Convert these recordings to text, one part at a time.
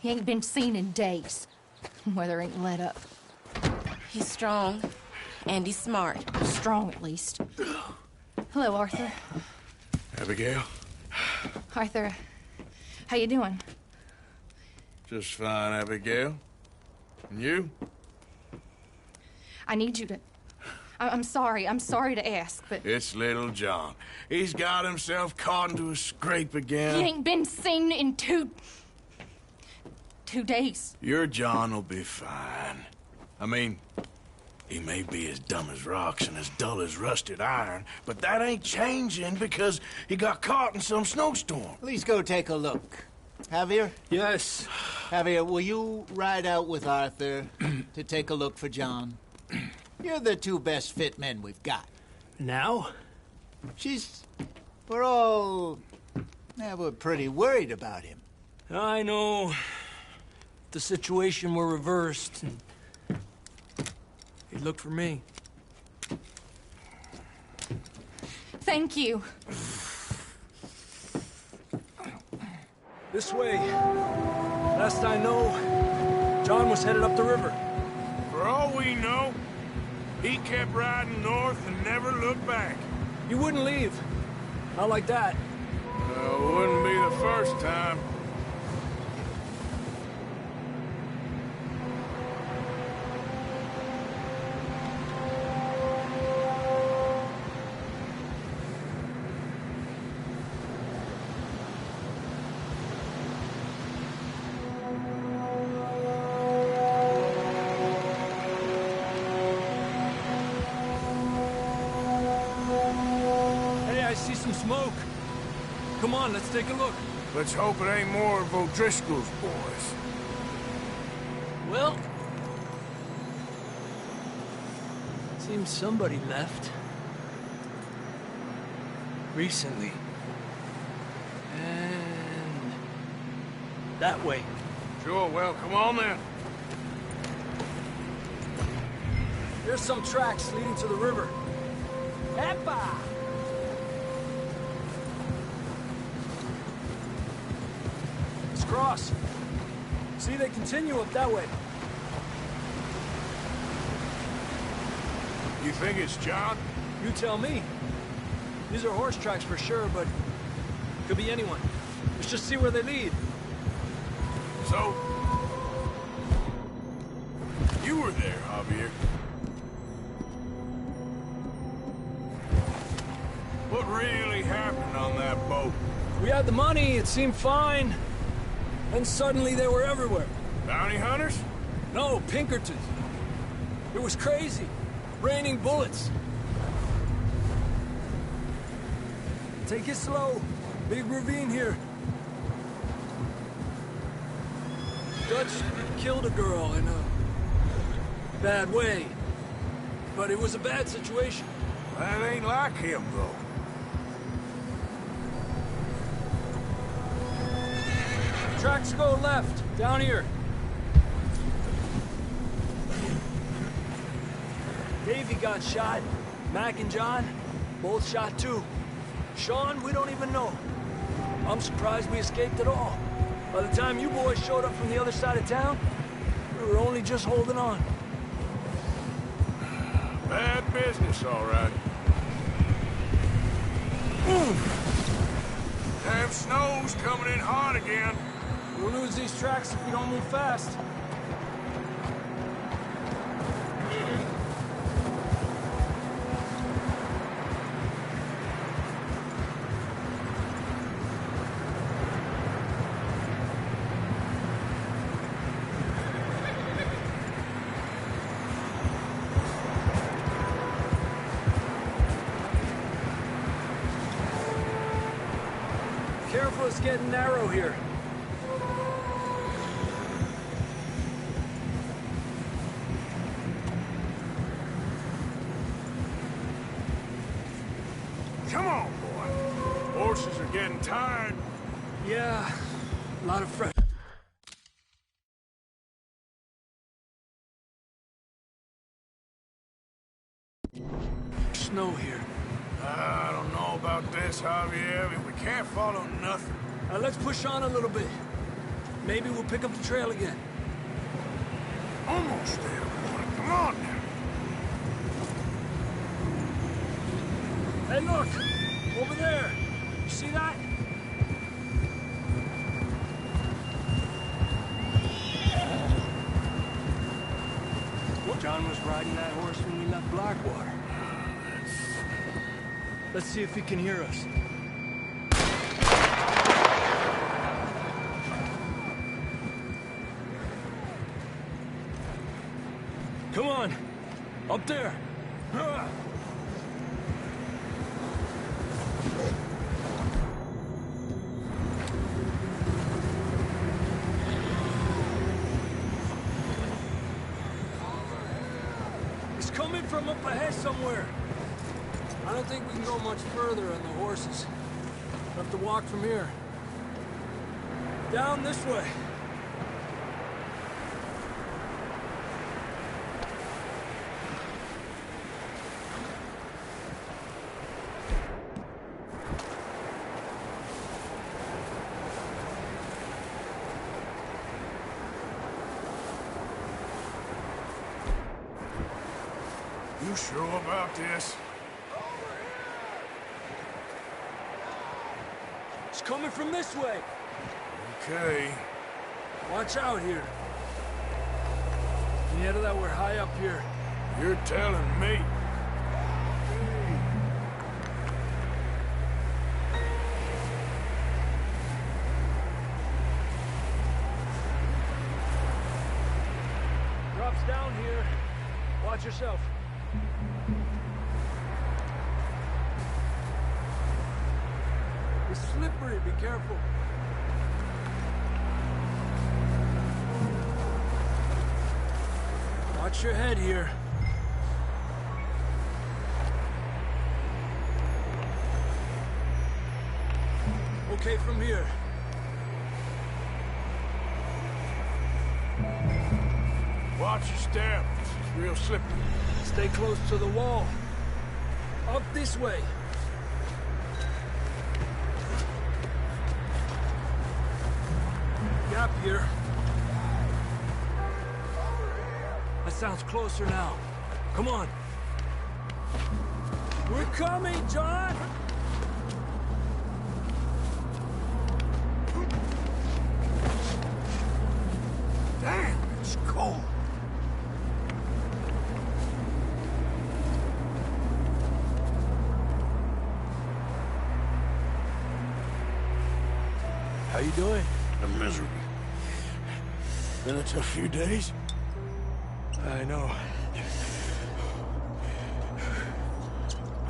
He ain't been seen in days. Weather ain't let up. He's strong, and he's smart. Strong, at least. Hello, Arthur. Abigail? Arthur, how you doing? Just fine, Abigail. And you? I need you to... I'm sorry to ask, but... It's little John. He's got himself caught into a scrape again. He ain't been seen in two days. Your John will be fine. I mean, he may be as dumb as rocks and as dull as rusted iron, but that ain't changing because he got caught in some snowstorm. Please go take a look. Javier? Yes. Javier, will you ride out with Arthur to take a look for John? You're the two best fit men we've got. Now? We're pretty worried about him. I know. If the situation were reversed, and he'd look for me. Thank you. This way. Last I know, John was headed up the river. For all we know, he kept riding north and never looked back. He wouldn't leave. Not like that. Wouldn't be the first time. Hey, I see some smoke. Come on, let's take a look. Let's hope it ain't more of O'Driscoll's boys. Well... seems somebody left. Recently. And... that way. Sure, well, come on then. There's some tracks leading to the river. Epa! Let's cross. See, they continue up that way. You think it's John? You tell me. These are horse tracks for sure, but could be anyone. Let's just see where they lead. So, you were there, Javier. What really happened on that boat? We had the money, it seemed fine. Then suddenly they were everywhere. Bounty hunters? No, Pinkertons. It was crazy. Raining bullets. Take it slow. Big ravine here. Dutch killed a girl in a bad way. But it was a bad situation. That ain't like him, though. Tracks go left, down here. Davey got shot. Mac and John, both shot too. Sean, we don't even know. I'm surprised we escaped at all. By the time you boys showed up from the other side of town, we were only just holding on. Bad business, all right. Damn snow's coming in hard again. We'll lose these tracks if we don't move fast. Careful, it's getting narrow here. Come on, boy. Horses are getting tired. Yeah, a lot of fresh. Snow here. I don't know about this, Javier. We can't follow nothing. Let's push on a little bit. Maybe we'll pick up the trail again. Almost there, boy. Come on now. Hey, look! Over there! You see that? Well, John was riding that horse when we left Blackwater. Let's see if he can hear us. Come on! Up there! It's coming from up ahead somewhere. I don't think we can go much further on the horses. We'll have to walk from here. Down this way. You sure about this? It's coming from this way. Okay. Watch out here. Yeah, that we're high up here. You're telling me. Drops down here. Watch yourself. It's slippery, be careful. Watch your head here. Okay, from here. Watch your step. This is real slippery. Stay close to the wall. Up this way. Gap here. That sounds closer now. Come on. We're coming, John! Damn, it's cold. How you doing? I'm miserable. Been a tough few days. I know.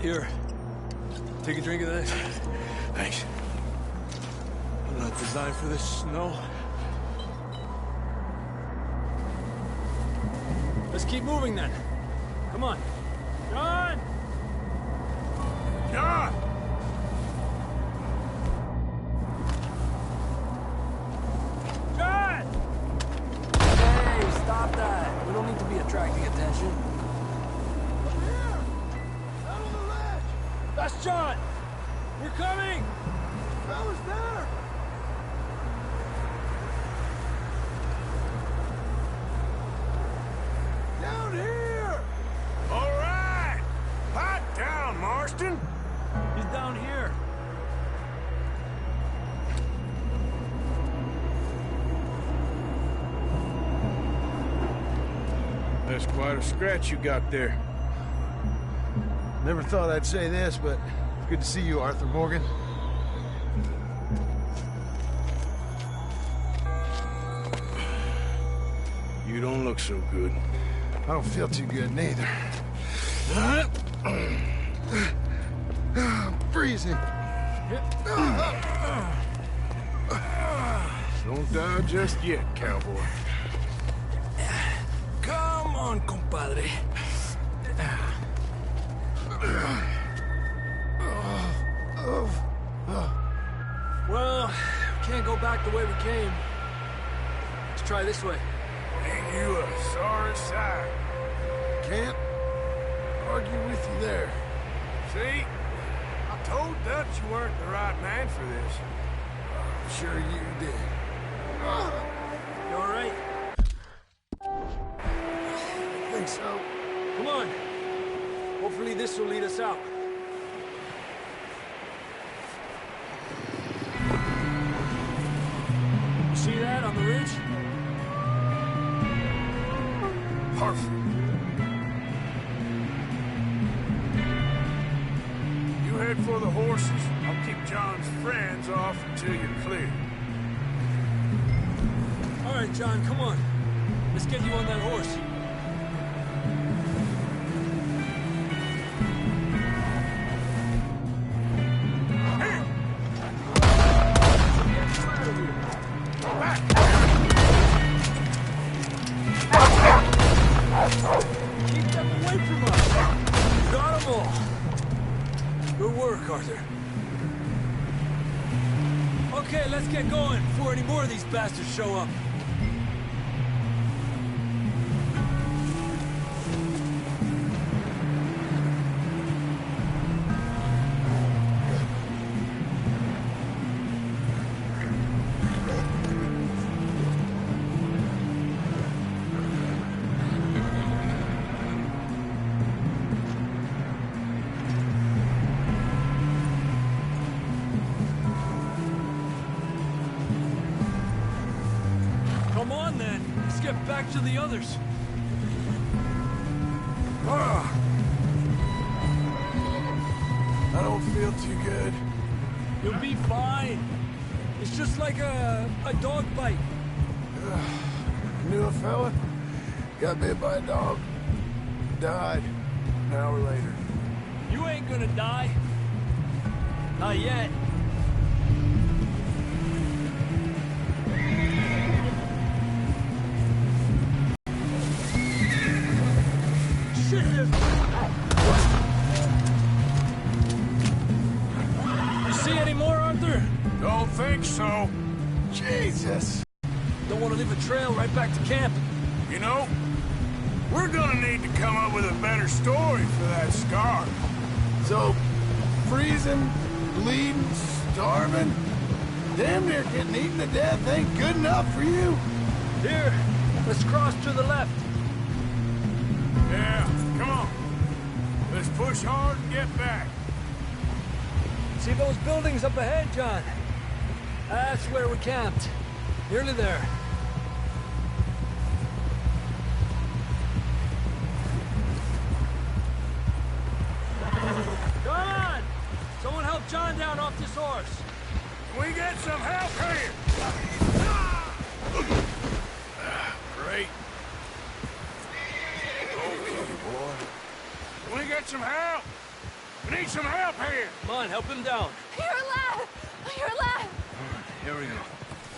Here. Take a drink of this. Thanks. I'm not designed for this snow. Let's keep moving then. Come on. John! John! John! Hey, stop that. We don't need to be attracting attention. Over here! Out on the ledge! That's John! We're coming! Fella's there! Down here! All right! Pipe down, Marston! He's down here. That's quite a scratch you got there. Never thought I'd say this, but it's good to see you, Arthur Morgan. You don't look so good. I don't feel too good neither. I'm freezing. Don't die just yet, cowboy. Come on, compadre. Well, we can't go back the way we came. Let's try this way. Ain't you a sorry sight? Can't argue with you there. See? I told Dutch you weren't the right man for this. Sure you did. You all right? I think so. Come on. Hopefully this will lead us out. You see that on the ridge? Perfect. You head for the horses. I'll keep John's friends off until you're clear. All right, John, come on. Let's get you on that horse. Keep them away from us. Got them all. Good work, Arthur. Okay, let's get going before any more of these bastards show up. Come on, then. Let's get back to the others. I don't feel too good. You'll be fine. It's just like a dog bite. Knew a fella? Got bit by a dog. Died an hour later. You ain't gonna die. Not yet. Shit! You see any more, Arthur? Don't think so. Jesus! Don't want to leave a trail right back to camp. You know, we're gonna need to come up with a better story for that scar. So, freezing, bleeding, starving, damn near getting eaten to death ain't good enough for you? Here, let's cross to the left. Yeah, come on. Let's push hard and get back. See those buildings up ahead, John? That's where we camped. Nearly there. John! Someone help John down off this horse. Can we get some help here? Great. Okay, boy. Can we get some help? We need some help here. Come on, help him down. You're alive! You're alive! Here we go.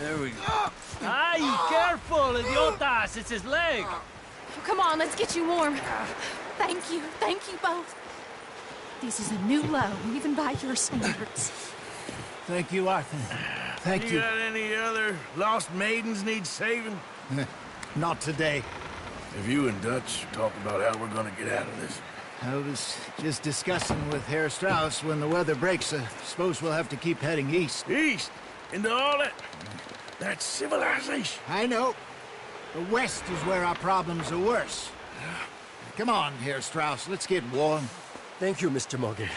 There we go. Ay, careful, idiotas! It's his leg. Come on, let's get you warm. Thank you both. This is a new low, even by your standards. Thank you, Arthur. Thank You got any other lost maidens need saving? Not today. Have you and Dutch talked about how we're gonna get out of this? I was just discussing with Herr Strauss when the weather breaks. I suppose we'll have to keep heading east. East? Into all that civilization? I know. The west is where our problems are worse. Come on, Herr Strauss, let's get warm. Thank you, Mr. Morgan.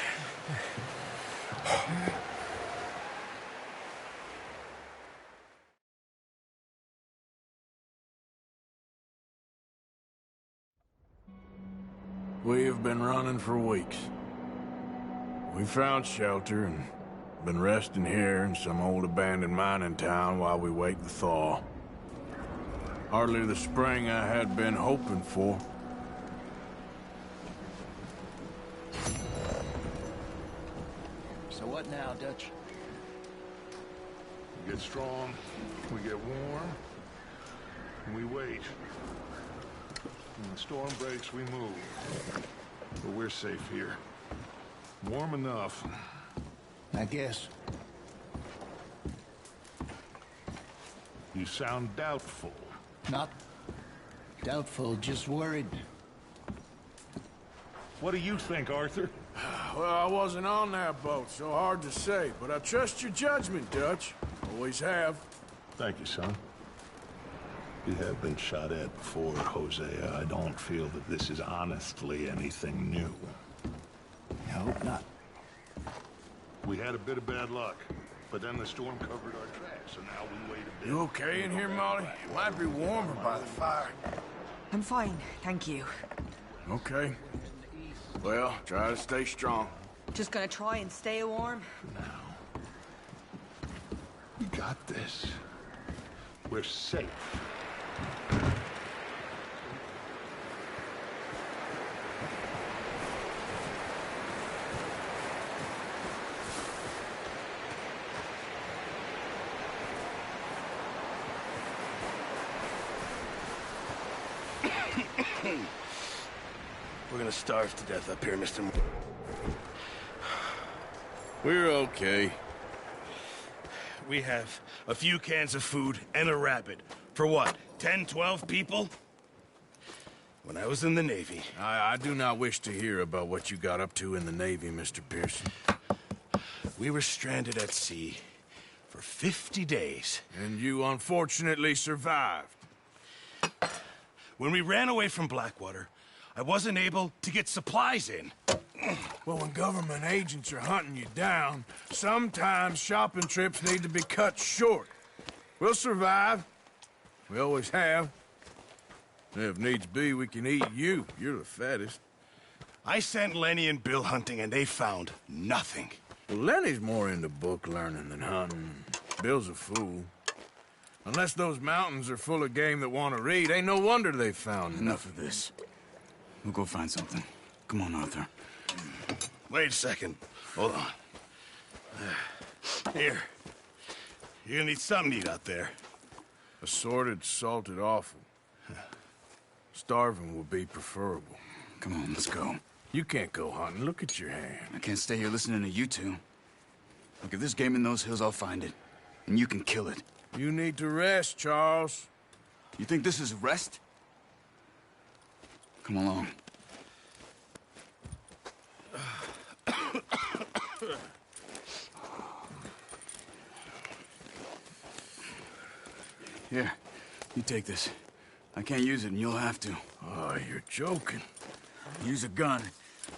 We have been running for weeks. We found shelter and been resting here in some old abandoned mining town while we wait the thaw. Hardly the spring I had been hoping for. So what now, Dutch? We get strong, we get warm, and we wait. When the storm breaks, we move. But we're safe here. Warm enough. I guess. You sound doubtful. Not doubtful, just worried. What do you think, Arthur? Well, I wasn't on that boat, so hard to say, but I trust your judgment, Dutch. Always have. Thank you, son. You have been shot at before, Hosea. I don't feel that this is honestly anything new. I hope not. We had a bit of bad luck, but then the storm covered our tracks, so now we wait a bit. You okay in here, Molly? It might be warmer by the fire. I'm fine, thank you. Okay. Well, try to stay strong. Just gonna try and stay warm. Now. We got this. We're safe. We're gonna starve to death up here, Mr. We're okay. We have a few cans of food and a rabbit. For what, 10, 12 people? When I was in the Navy... I do not wish to hear about what you got up to in the Navy, Mr. Pearson. We were stranded at sea for 50 days. And you unfortunately survived. When we ran away from Blackwater, I wasn't able to get supplies in. Well, when government agents are hunting you down, sometimes shopping trips need to be cut short. We'll survive. We always have. If needs be, we can eat you. You're the fattest. I sent Lenny and Bill hunting, and they found nothing. Well, Lenny's more into book learning than hunting. Bill's a fool. Unless those mountains are full of game that want to read, ain't no wonder they found Enough of this. We'll go find something. Come on, Arthur. Wait a second. Hold on. Here. You're gonna need something to eat out there. Assorted, salted offal. Starving would be preferable. Come on, let's go. You can't go hunting. Look at your hand. I can't stay here listening to you two. Look, if there's game in those hills, I'll find it. And you can kill it. You need to rest, Charles. You think this is rest? Come along. Here, you take this. I can't use it, and you'll have to. Oh, you're joking. Use a gun,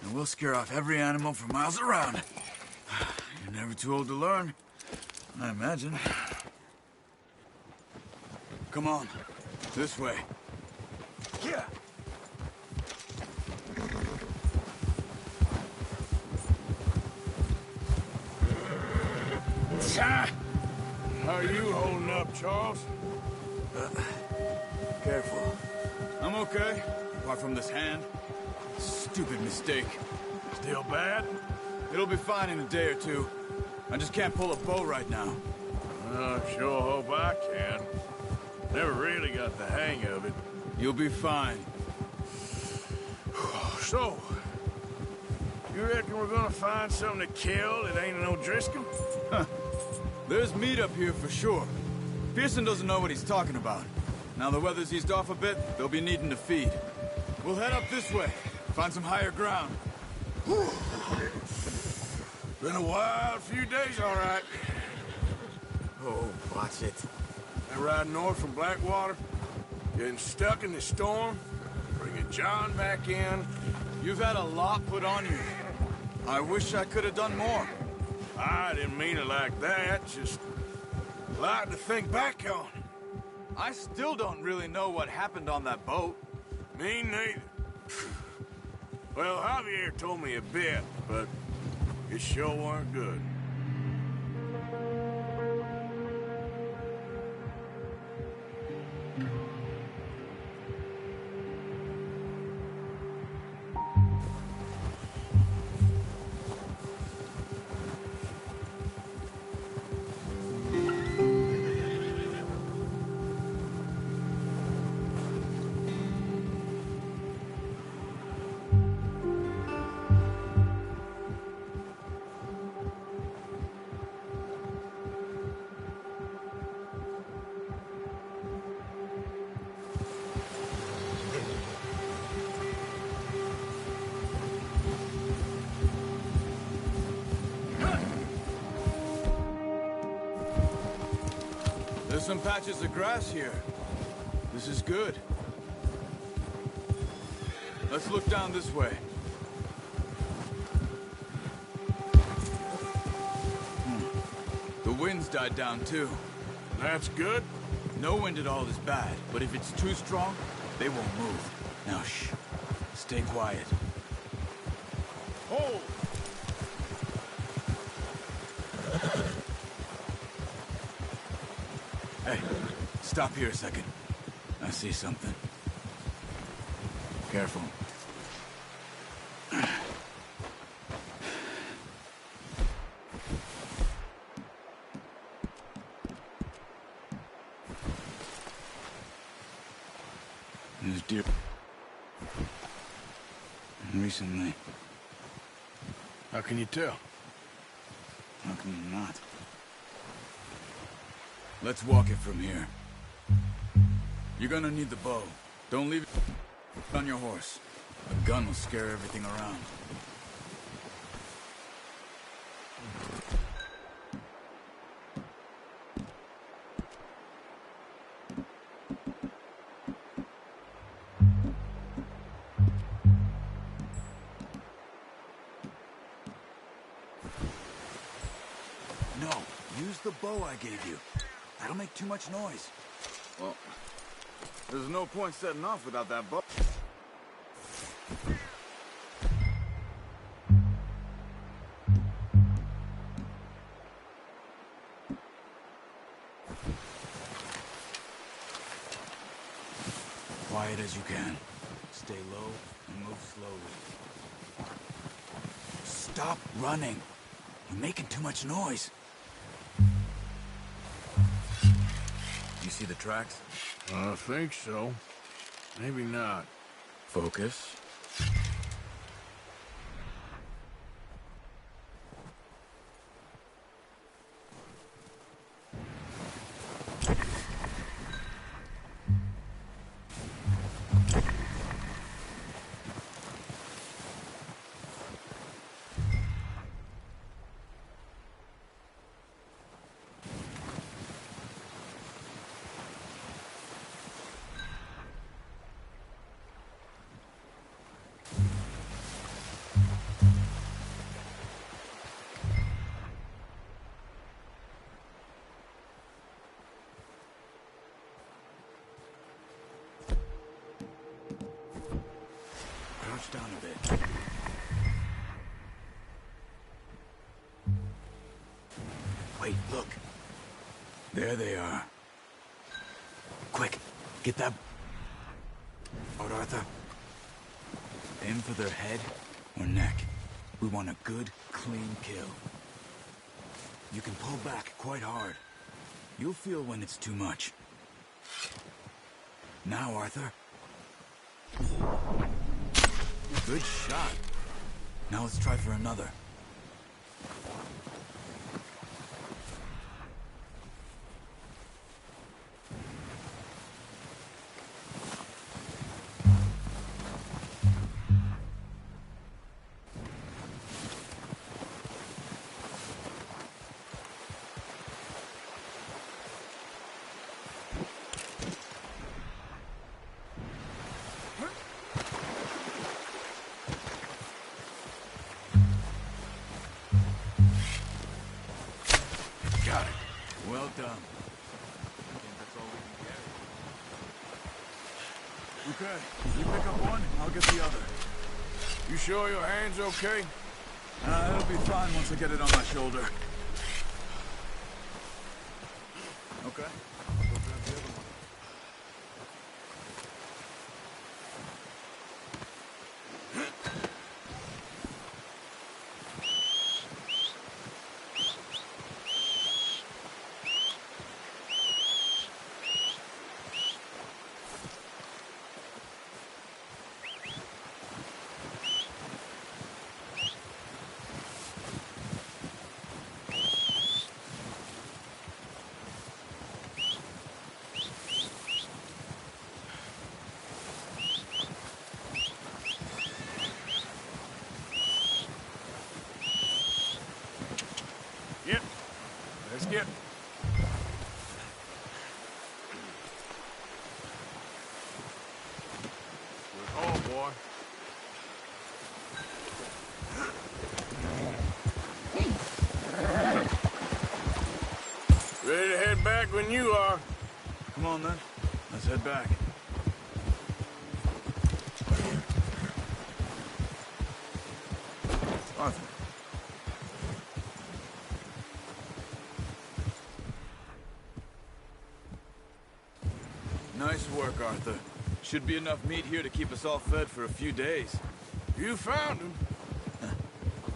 and we'll scare off every animal for miles around. You're never too old to learn, I imagine. Come on, this way. Yeah. How are you holding up, Charles? Careful. I'm okay, apart from this hand. Stupid mistake. Still bad? It'll be fine in a day or two. I just can't pull a bow right now. I sure hope I can. Never really got the hang of it. You'll be fine. So, you reckon we're gonna find something to kill that ain't no Driscoll? There's meat up here for sure. Pearson doesn't know what he's talking about. Now the weather's eased off a bit, they'll be needing to feed. We'll head up this way, find some higher ground. Been a wild few days, all right. Oh, watch it. I ride north from Blackwater, getting stuck in the storm, bringing John back in. You've had a lot put on you. I wish I could have done more. I didn't mean it like that, just a lot to think back on. I still don't really know what happened on that boat. Me neither. Well, Javier told me a bit, but it sure weren't good. There's some patches of grass here. This is good. Let's look down this way. The wind's died down too. That's good. No wind at all is bad, but if it's too strong, they won't move. Now shh. Stay quiet. Hold! Hey, stop here a second. I see something. Careful. There's deer. Recently. How can you tell? How can you not? Let's walk it from here. You're gonna need the bow. Don't leave it on your horse. A gun will scare everything around. No, use the bow I gave you. That'll make too much noise. Well, there's no point setting off without that bow. Quiet as you can. Stay low and move slowly. Stop running. You're making too much noise. You see the tracks? I think so. Maybe not. Focus. Crouch down a bit. Wait, look. There they are. Quick, get that out, Arthur. Aim for their head or neck. We want a good, clean kill. You can pull back quite hard. You'll feel when it's too much. Now, Arthur. Good shot. Now let's try for another. Well done. I think that's all we can carry. Okay, you pick up one, I'll get the other. You sure your hand's okay? It'll be fine once I get it on my shoulder. Okay. I'll go grab the other one. back when you are. Come on, then. Let's head back. Arthur. Nice work, Arthur. Should be enough meat here to keep us all fed for a few days. You found him.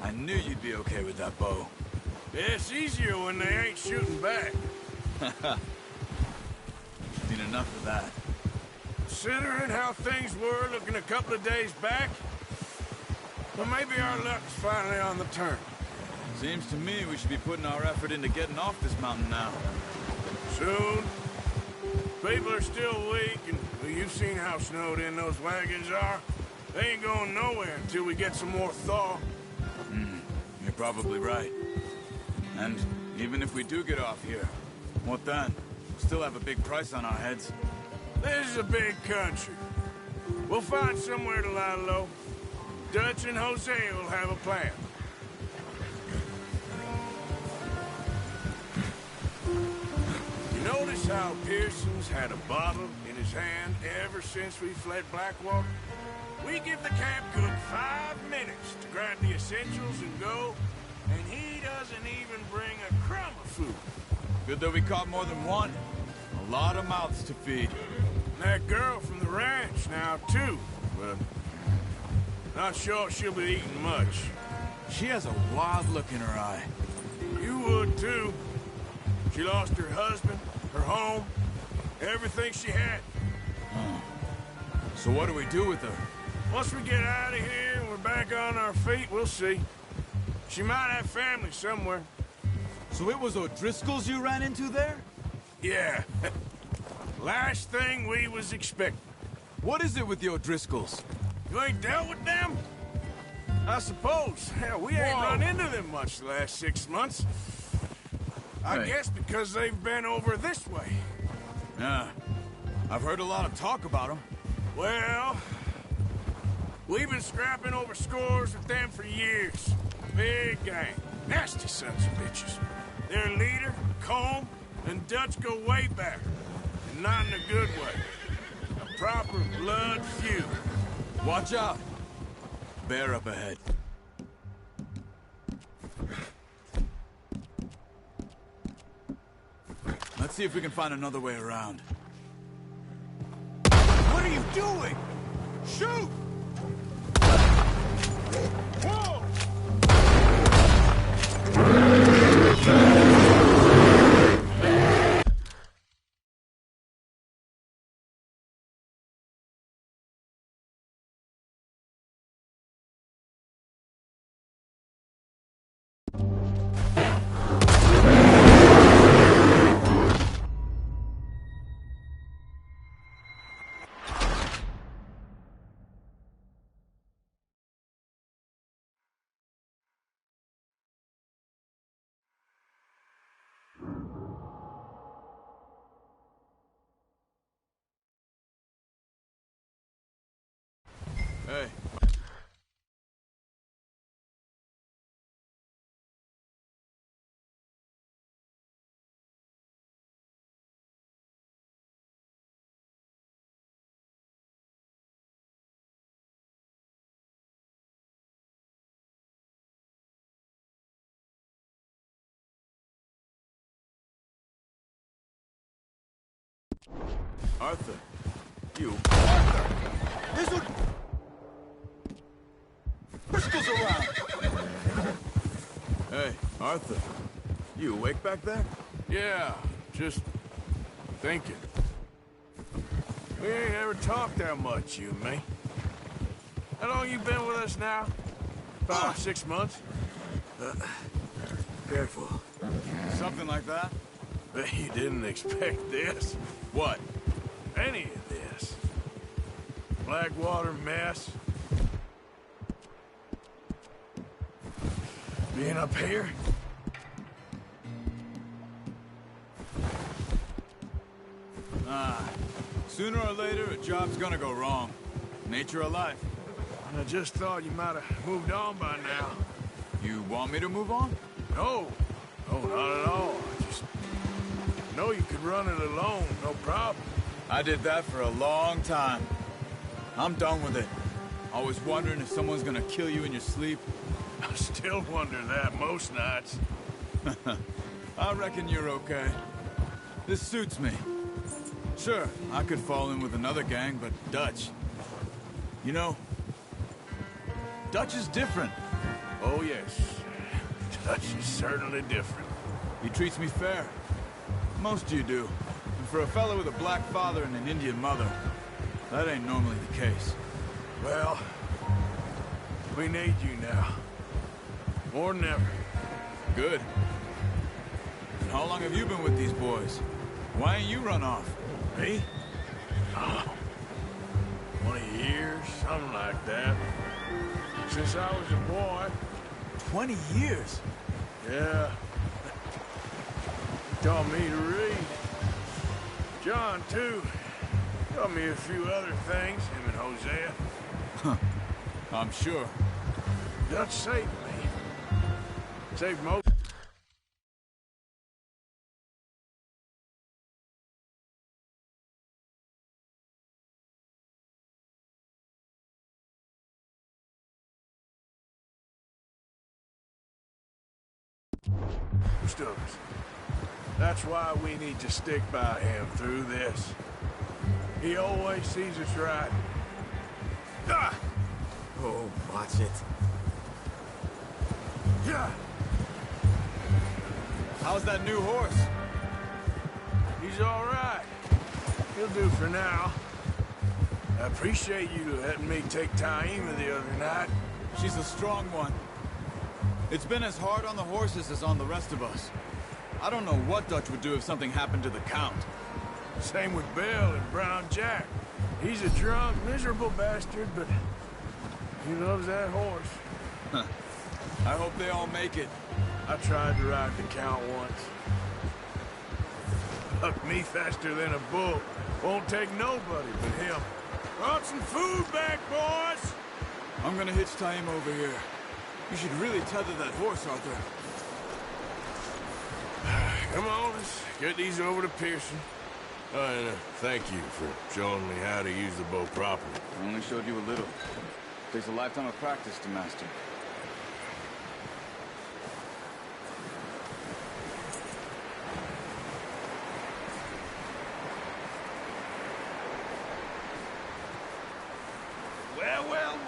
I knew you'd be okay with that bow. It's easier when they ain't shooting back. Seen enough of that. Considering how things were looking a couple of days back, well, maybe our luck's finally on the turn. Seems to me we should be putting our effort into getting off this mountain now. Soon. People are still weak, and well, you've seen how snowed in those wagons are. They ain't going nowhere until we get some more thaw. You're probably right. And even if we do get off here, what then? We'll still have a big price on our heads. This is a big country. We'll find somewhere to lie low. Dutch and Jose will have a plan. You notice how Pearson's had a bottle in his hand ever since we fled Blackwater? We give the camp cook 5 minutes to grab the essentials and go, and he doesn't even bring a crumb of food. Good that we caught more than one. A lot of mouths to feed. And that girl from the ranch now, too, but not sure she'll be eating much. She has a wild look in her eye. You would, too. She lost her husband, her home, everything she had. So what do we do with her? Once we get out of here and we're back on our feet, we'll see. She might have family somewhere. So it was O'Driscoll's you ran into there? Yeah. Last thing we was expecting. What is it with the O'Driscolls? You ain't dealt with them? I suppose. Hell, we ain't run into them much the last 6 months. I guess because they've been over this way. Yeah. I've heard a lot of talk about them. Well, we've been scrapping over scores with them for years. Big gang. Nasty sons of bitches. Their leader, Combe, and Dutch go way back. And not in a good way. A proper blood feud. Watch out. Bear up ahead. Let's see if we can find another way around. What are you doing? Shoot! Whoa! Hey. Arthur. You. Arthur! This would... Bristol's around! Hey, Arthur. You awake back there? Yeah, just thinking. We ain't ever talked that much, you and me. How long you been with us now? 5, 6 months? Careful. Something like that? Bet you didn't expect this. What? Any of this. Blackwater mess. Being up here? Sooner or later, a job's gonna go wrong. Nature of life. I just thought you might have moved on by now. You want me to move on? No. No, not at all. know you could run it alone, no problem. I did that for a long time. I'm done with it. Always wondering if someone's gonna kill you in your sleep. I still wonder that most nights. I reckon you're okay. This suits me. Sure, I could fall in with another gang, but Dutch... You know, Dutch is different. Oh, yes. Dutch is certainly different. He treats me fair. Most of you do. And for a fellow with a black father and an Indian mother, that ain't normally the case. Well, we need you now. More than ever. Good. And how long have you been with these boys? Why ain't you run off? Me? Oh, 20 years, something like that. Since I was a boy. 20 years? Yeah. He taught me to read. John, too. Taught me a few other things, him and Hosea. Huh. I'm sure. Dutch saved me. Saved most. Most of us. That's why we need to stick by him through this. He always sees us right. Ah! Oh, watch it. Yeah! How's that new horse? He's all right. He'll do for now. I appreciate you letting me take Taima the other night. She's a strong one. It's been as hard on the horses as on the rest of us. I don't know what Dutch would do if something happened to the Count. Same with Bill and Brown Jack. He's a drunk, miserable bastard, but he loves that horse. Huh. I hope they all make it. I tried to ride the Count once. Bucked me faster than a bull. Won't take nobody but him. Brought some food back, boys! I'm gonna hitch Taima over here. You should really tether that horse, Arthur. Come on, let's get these over to Pearson. And thank you for showing me how to use the bow properly. I only showed you a little. Takes a lifetime of practice to master. Well, well,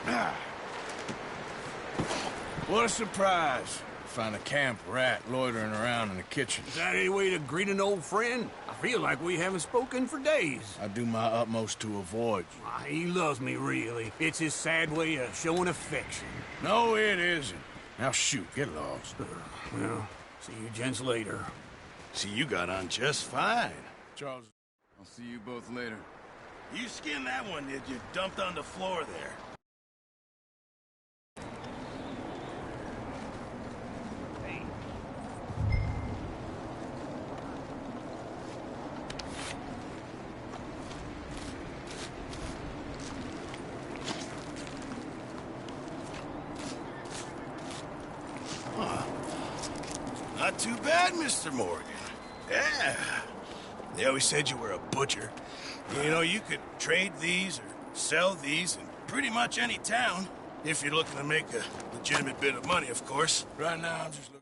well. What a surprise. Find a camp rat loitering around in the kitchen. Is that any way to greet an old friend? I feel like we haven't spoken for days. I do my utmost to avoid you. He loves me, really. It's his sad way of showing affection. No, it isn't. Now shoot, get lost. Well, see you gents later. See, you got on just fine. Charles. I'll see you both later. You skinned that one, did you? Dumped on the floor there. Not too bad, Mr. Morgan. Yeah. They always said you were a butcher. You know, you could trade these or sell these in pretty much any town, if you're looking to make a legitimate bit of money, of course. Right now, I'm just looking...